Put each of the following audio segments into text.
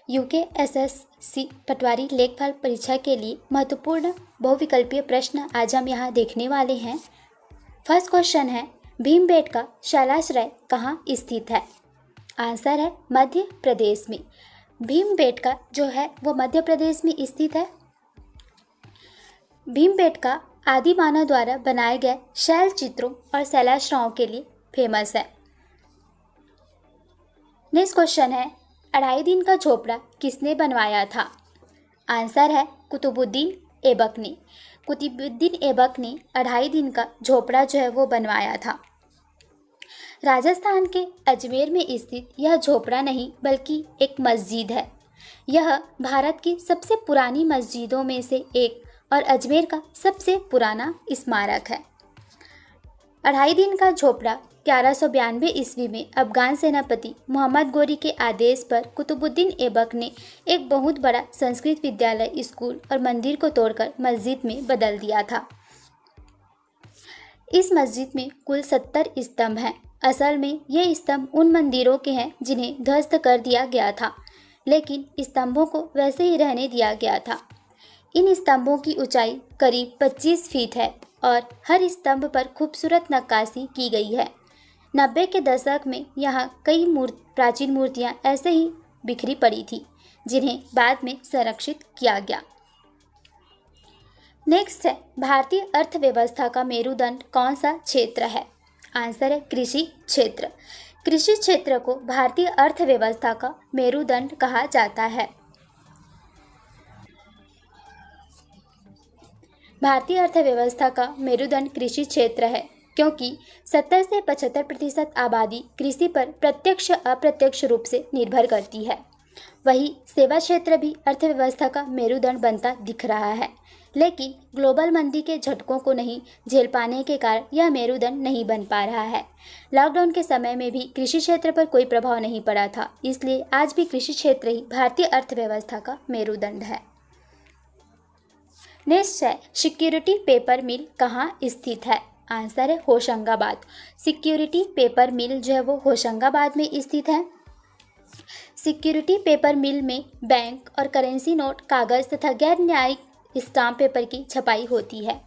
UKSSC पटवारी लेखपाल परीक्षा के लिए महत्वपूर्ण बहुविकल्पीय प्रश्न आज हम यहाँ देखने वाले हैं। फर्स्ट क्वेश्चन है, भीमबेटका शैलाश्रय कहाँ स्थित है? आंसर है मध्य प्रदेश में। भीमबेटका जो है वो मध्य प्रदेश में स्थित है। भीमबेटका आदि मानव द्वारा बनाए गए शैल चित्रों और शैलाश्रयों के लिए फेमस है। नेक्स्ट क्वेश्चन है, 2.5 दिन का झोपड़ा किसने बनवाया था? आंसर है कुतुबुद्दीन ऐबक ने। कुतुबुद्दीन ऐबक ने 2.5 दिन का झोपड़ा जो है वो बनवाया था। राजस्थान के अजमेर में स्थित यह झोपड़ा नहीं बल्कि एक मस्जिद है। यह भारत की सबसे पुरानी मस्जिदों में से एक और अजमेर का सबसे पुराना स्मारक है। 2.5 दिन का झोपड़ा 1192 ईस्वी में अफगान सेनापति मोहम्मद गोरी के आदेश पर कुतुबुद्दीन ऐबक ने एक बहुत बड़ा संस्कृत विद्यालय, स्कूल और मंदिर को तोड़कर मस्जिद में बदल दिया था। इस मस्जिद में कुल 70 स्तंभ हैं। असल में ये स्तंभ उन मंदिरों के हैं जिन्हें ध्वस्त कर दिया गया था, लेकिन स्तंभों को वैसे ही रहने दिया गया था। इन स्तंभों की ऊंचाई करीब 25 फीट है और हर स्तंभ पर खूबसूरत नक्काशी की गई है। 90 के दशक में यहाँ कई प्राचीन मूर्तियाँ ऐसे ही बिखरी पड़ी थी, जिन्हें बाद में संरक्षित किया गया। नेक्स्ट है, भारतीय अर्थव्यवस्था का मेरुदंड कौन सा क्षेत्र है? आंसर है कृषि क्षेत्र। कृषि क्षेत्र को भारतीय अर्थव्यवस्था का मेरुदंड कहा जाता है। भारतीय अर्थव्यवस्था का मेरुदंड कृषि क्षेत्र है क्योंकि 70 से 75% आबादी कृषि पर प्रत्यक्ष अप्रत्यक्ष रूप से निर्भर करती है। वही सेवा क्षेत्र भी अर्थव्यवस्था का मेरुदंड बनता दिख रहा है, लेकिन ग्लोबल मंदी के झटकों को नहीं झेल पाने के कारण यह मेरुदंड नहीं बन पा रहा है। लॉकडाउन के समय में भी कृषि क्षेत्र पर कोई प्रभाव नहीं पड़ा था, इसलिए आज भी कृषि क्षेत्र ही भारतीय अर्थव्यवस्था का मेरुदंड है। नेक्स्ट है, सिक्योरिटी पेपर मिल कहाँ स्थित है? आंसर है होशंगाबाद। सिक्योरिटी पेपर मिल जो है वो होशंगाबाद में स्थित है। सिक्योरिटी पेपर मिल में बैंक और करेंसी नोट, कागज तथा गैर न्यायिक स्टाम्प पेपर की छपाई होती है।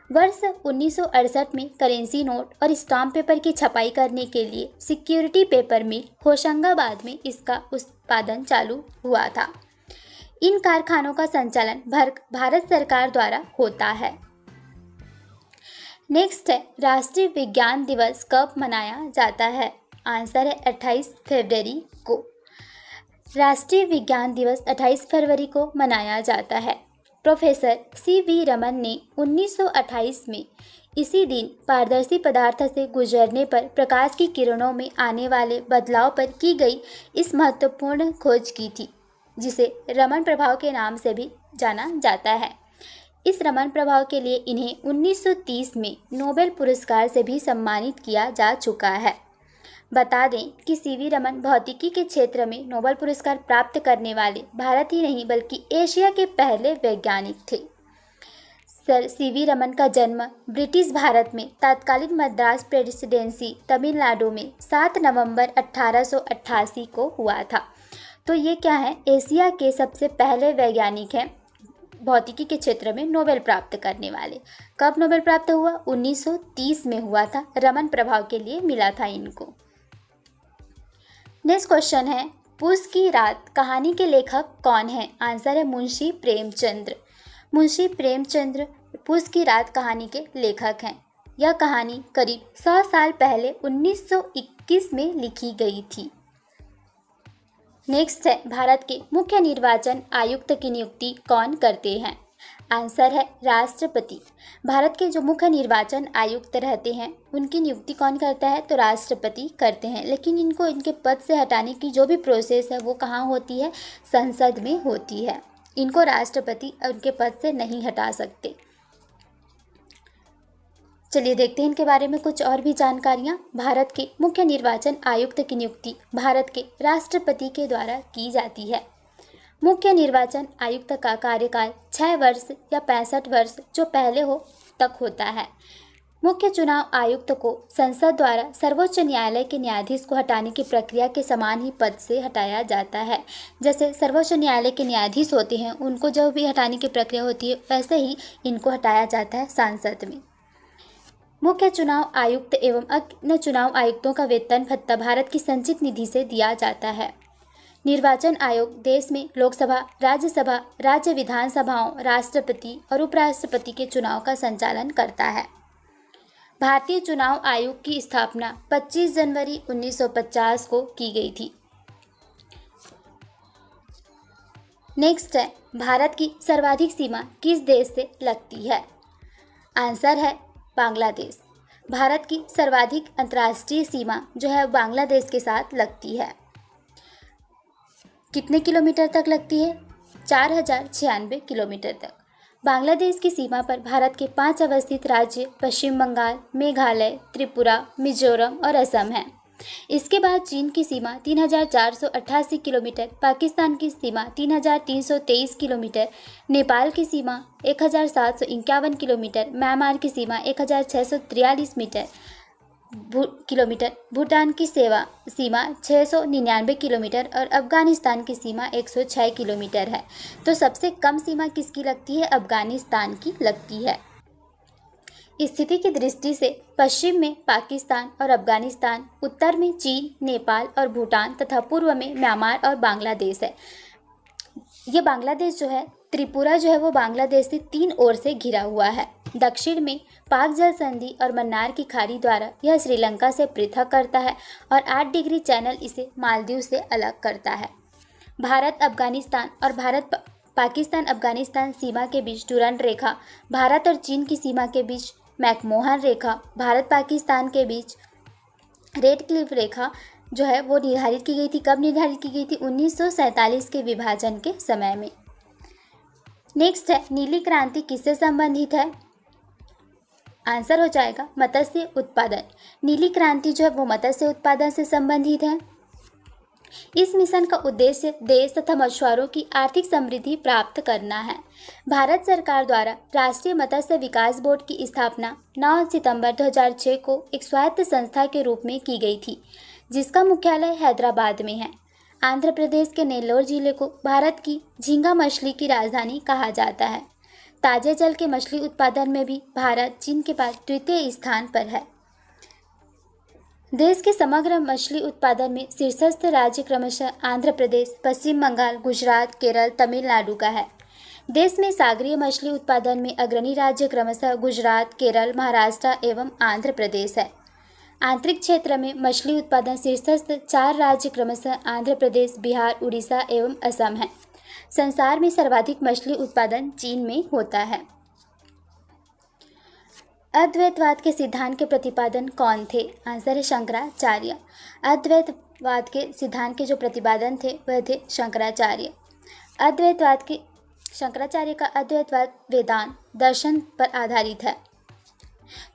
वर्ष 1968 में करेंसी नोट और स्टाम्प पेपर की छपाई करने के लिए सिक्योरिटी पेपर मिल होशंगाबाद में इसका उत्पादन चालू हुआ था। इन कारखानों का संचालन भारत सरकार द्वारा होता है। नेक्स्ट है, राष्ट्रीय विज्ञान दिवस कब मनाया जाता है? आंसर है 28 फरवरी को। राष्ट्रीय विज्ञान दिवस 28 फरवरी को मनाया जाता है। प्रोफेसर CV रमन ने 1928 में इसी दिन पारदर्शी पदार्थ से गुजरने पर प्रकाश की किरणों में आने वाले बदलाव पर की गई इस महत्वपूर्ण खोज की थी, जिसे रमन प्रभाव के नाम से भी जाना जाता है। इस रमन प्रभाव के लिए इन्हें 1930 में नोबेल पुरस्कार से भी सम्मानित किया जा चुका है। बता दें कि CV रमन भौतिकी के क्षेत्र में नोबेल पुरस्कार प्राप्त करने वाले भारत ही नहीं बल्कि एशिया के पहले वैज्ञानिक थे। सर CV रमन का जन्म ब्रिटिश भारत में तत्कालीन मद्रास प्रेसिडेंसी तमिलनाडु में 7 नवंबर 1888 को हुआ था। तो ये क्या है, एशिया के सबसे पहले वैज्ञानिक हैं भौतिकी के क्षेत्र में नोबेल प्राप्त करने वाले। कब नोबेल प्राप्त हुआ? 1930 में हुआ था। रमन प्रभाव के लिए मिला था इनको। नेक्स्ट क्वेश्चन है, पूस की रात कहानी के लेखक कौन है? आंसर है मुंशी प्रेमचंद्र। मुंशी प्रेमचंद्र पूस की रात कहानी के लेखक हैं। यह कहानी करीब 100 साल पहले 1921 में लिखी गई थी। नेक्स्ट है, भारत के मुख्य निर्वाचन आयुक्त की नियुक्ति कौन करते हैं? आंसर है राष्ट्रपति। भारत के जो मुख्य निर्वाचन आयुक्त रहते हैं उनकी नियुक्ति कौन करता है? तो राष्ट्रपति करते हैं। लेकिन इनको इनके पद से हटाने की जो भी प्रोसेस है वो कहाँ होती है? संसद में होती है। इनको राष्ट्रपति उनके पद से नहीं हटा सकते। चलिए देखते हैं इनके बारे में कुछ और भी जानकारियाँ। भारत के मुख्य निर्वाचन आयुक्त की नियुक्ति भारत के राष्ट्रपति के द्वारा की जाती है। मुख्य निर्वाचन आयुक्त का कार्यकाल 6 वर्ष या 65 वर्ष जो पहले हो तक होता है। मुख्य चुनाव आयुक्त को संसद द्वारा सर्वोच्च न्यायालय के न्यायाधीश को हटाने की प्रक्रिया के समान ही पद से हटाया जाता है। जैसे सर्वोच्च न्यायालय के न्यायाधीश होते हैं, उनको जो भी हटाने की प्रक्रिया होती है, वैसे ही इनको हटाया जाता है सांसद में। मुख्य चुनाव आयुक्त एवं अन्य चुनाव आयुक्तों का वेतन भत्ता भारत की संचित निधि से दिया जाता है। निर्वाचन आयोग देश में लोकसभा, राज्यसभा, राज्य विधानसभाओं, राष्ट्रपति और उपराष्ट्रपति के चुनाव का संचालन करता है। भारतीय चुनाव आयोग की स्थापना 25 जनवरी 1950 को की गई थी। नेक्स्ट है, भारत की सर्वाधिक सीमा किस देश से लगती है? आंसर है बांग्लादेश। भारत की सर्वाधिक अंतर्राष्ट्रीय सीमा जो है बांग्लादेश के साथ लगती है। कितने किलोमीटर तक लगती है? 4096 किलोमीटर तक। बांग्लादेश की सीमा पर भारत के 5 अवस्थित राज्य पश्चिम बंगाल, मेघालय, त्रिपुरा, मिजोरम और असम हैं। इसके बाद चीन की सीमा 3488 किलोमीटर, पाकिस्तान की सीमा 3323 किलोमीटर, नेपाल की सीमा 1751 किलोमीटर, म्यांमार की सीमा 1643 किलोमीटर, भूटान की सीमा 699 किलोमीटर और अफगानिस्तान की सीमा 106 किलोमीटर है। तो सबसे कम सीमा किसकी लगती है? अफगानिस्तान की लगती है। स्थिति की दृष्टि से पश्चिम में पाकिस्तान और अफगानिस्तान, उत्तर में चीन, नेपाल और भूटान तथा पूर्व में म्यांमार और बांग्लादेश है। ये बांग्लादेश जो है, त्रिपुरा जो है वो बांग्लादेश से 3 ओर से घिरा हुआ है। दक्षिण में पाक जल संधि और मन्नार की खाड़ी द्वारा यह श्रीलंका से पृथक करता है और 8 डिग्री चैनल इसे मालदीव से अलग करता है। भारत अफगानिस्तान और पाकिस्तान अफगानिस्तान सीमा के बीच डुरंड रेखा, भारत और चीन की सीमा के बीच मैकमोहन रेखा, भारत पाकिस्तान के बीच रेड क्लिफ रेखा जो है वो निर्धारित की गई थी। कब निर्धारित की गई थी? 1947 के विभाजन के समय में। नेक्स्ट है, नीली क्रांति किससे संबंधित है? आंसर हो जाएगा मत्स्य उत्पादन। नीली क्रांति जो है वो मत्स्य उत्पादन से संबंधित है। इस मिशन का उद्देश्य देश तथा मछुआरों की आर्थिक समृद्धि प्राप्त करना है। भारत सरकार द्वारा राष्ट्रीय मत्स्य विकास बोर्ड की स्थापना 9 सितंबर 2006 को एक स्वायत्त संस्था के रूप में की गई थी, जिसका मुख्यालय हैदराबाद में है। आंध्र प्रदेश के नेल्लोर जिले को भारत की झींगा मछली की राजधानी कहा जाता है। ताजे जल के मछली उत्पादन में भी भारत चीन के बाद द्वितीय स्थान पर है। देश के समग्र मछली उत्पादन में शीर्षस्थ राज्य क्रमशः आंध्र प्रदेश, पश्चिम बंगाल, गुजरात, केरल, तमिलनाडु का है। देश में सागरीय मछली उत्पादन में अग्रणी राज्य क्रमशः गुजरात, केरल, महाराष्ट्र एवं आंध्र प्रदेश है। आंतरिक क्षेत्र में मछली उत्पादन शीर्षस्थ 4 राज्य क्रमशः आंध्र प्रदेश, बिहार, उड़ीसा एवं असम है। संसार में सर्वाधिक मछली उत्पादन चीन में होता है। अद्वैतवाद के सिद्धांत के प्रतिपादन कौन थे? आंसर है शंकराचार्य। अद्वैतवाद के सिद्धांत के जो प्रतिपादन थे वह थे शंकराचार्य। शंकराचार्य का अद्वैतवाद वेदांत दर्शन पर आधारित है।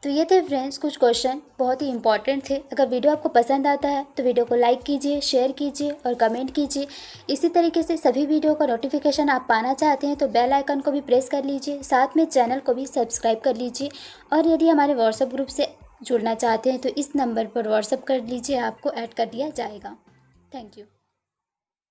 तो ये थे फ्रेंड्स कुछ क्वेश्चन, बहुत ही इंपॉर्टेंट थे। अगर वीडियो आपको पसंद आता है तो वीडियो को लाइक कीजिए, शेयर कीजिए और कमेंट कीजिए। इसी तरीके से सभी वीडियो का नोटिफिकेशन आप पाना चाहते हैं तो बेल आइकन को भी प्रेस कर लीजिए, साथ में चैनल को भी सब्सक्राइब कर लीजिए। और यदि हमारे व्हाट्सएप ग्रुप से जुड़ना चाहते हैं तो इस नंबर पर व्हाट्सएप कर लीजिए, आपको ऐड कर दिया जाएगा। Thank you.